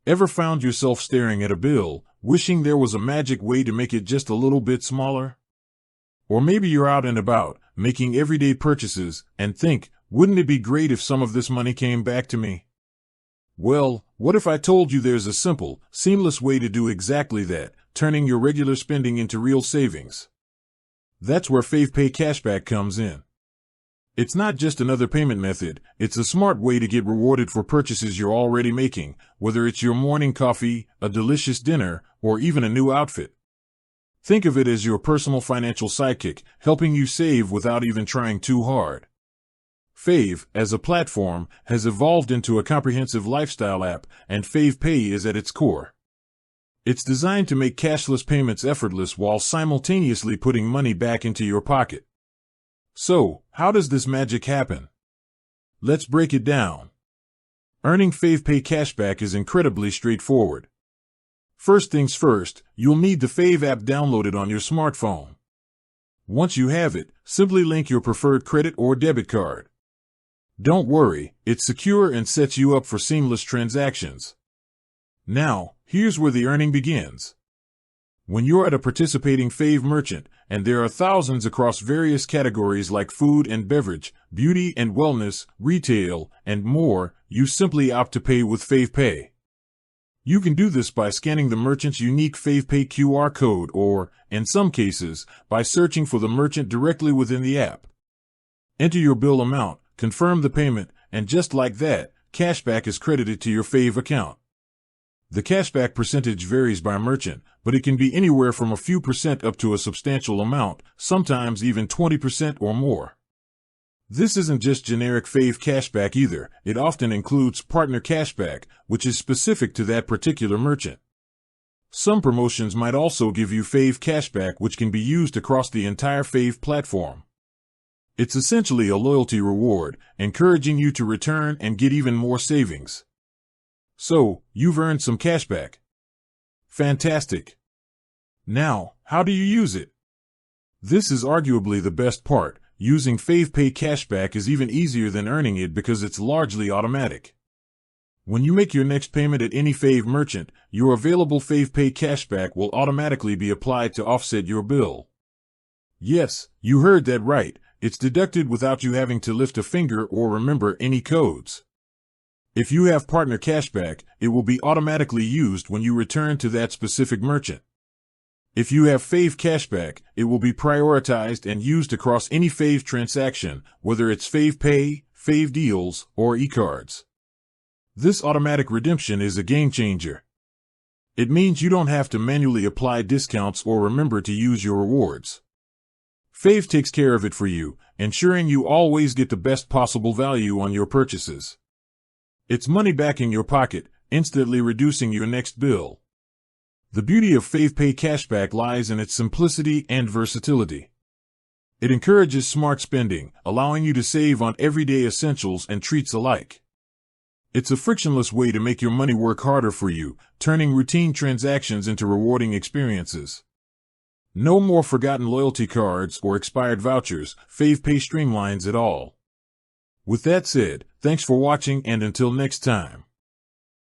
Ever found yourself staring at a bill, wishing there was a magic way to make it just a little bit smaller? Or maybe you're out and about, making everyday purchases, and think, wouldn't it be great if some of this money came back to me? Well, what if I told you there's a simple, seamless way to do exactly that, turning your regular spending into real savings? That's where FavePay Cashback comes in. It's not just another payment method, it's a smart way to get rewarded for purchases you're already making, whether it's your morning coffee, a delicious dinner, or even a new outfit. Think of it as your personal financial sidekick, helping you save without even trying too hard. Fave, as a platform, has evolved into a comprehensive lifestyle app, and FavePay is at its core. It's designed to make cashless payments effortless while simultaneously putting money back into your pocket. So, how does this magic happen? Let's break it down. Earning FavePay Cashback is incredibly straightforward. First things first, you'll need the Fave app downloaded on your smartphone. Once you have it, simply link your preferred credit or debit card. Don't worry, it's secure and sets you up for seamless transactions. Now, here's where the earning begins. When you're at a participating Fave merchant, and there are thousands across various categories like food and beverage, beauty and wellness, retail, and more, you simply opt to pay with FavePay. You can do this by scanning the merchant's unique FavePay QR code or, in some cases, by searching for the merchant directly within the app. Enter your bill amount, confirm the payment, and just like that, cashback is credited to your Fave account. The cashback percentage varies by merchant, but it can be anywhere from a few percent up to a substantial amount, sometimes even 20% or more. This isn't just generic Fave cashback either, it often includes partner cashback, which is specific to that particular merchant. Some promotions might also give you Fave cashback, which can be used across the entire Fave platform. It's essentially a loyalty reward, encouraging you to return and get even more savings. So, you've earned some cashback. Fantastic. Now, how do you use it? This is arguably the best part. Using FavePay Cashback is even easier than earning it because it's largely automatic. When you make your next payment at any Fave merchant, your available FavePay Cashback will automatically be applied to offset your bill. Yes, you heard that right. It's deducted without you having to lift a finger or remember any codes. If you have partner cashback, it will be automatically used when you return to that specific merchant. If you have Fave cashback, it will be prioritized and used across any Fave transaction, whether it's FavePay, Fave Deals, or eCards. This automatic redemption is a game changer. It means you don't have to manually apply discounts or remember to use your rewards. Fave takes care of it for you, ensuring you always get the best possible value on your purchases. It's money back in your pocket, instantly reducing your next bill. The beauty of FavePay Cashback lies in its simplicity and versatility. It encourages smart spending, allowing you to save on everyday essentials and treats alike. It's a frictionless way to make your money work harder for you, turning routine transactions into rewarding experiences. No more forgotten loyalty cards or expired vouchers. FavePay streamlines it all. With that said, thanks for watching, and until next time.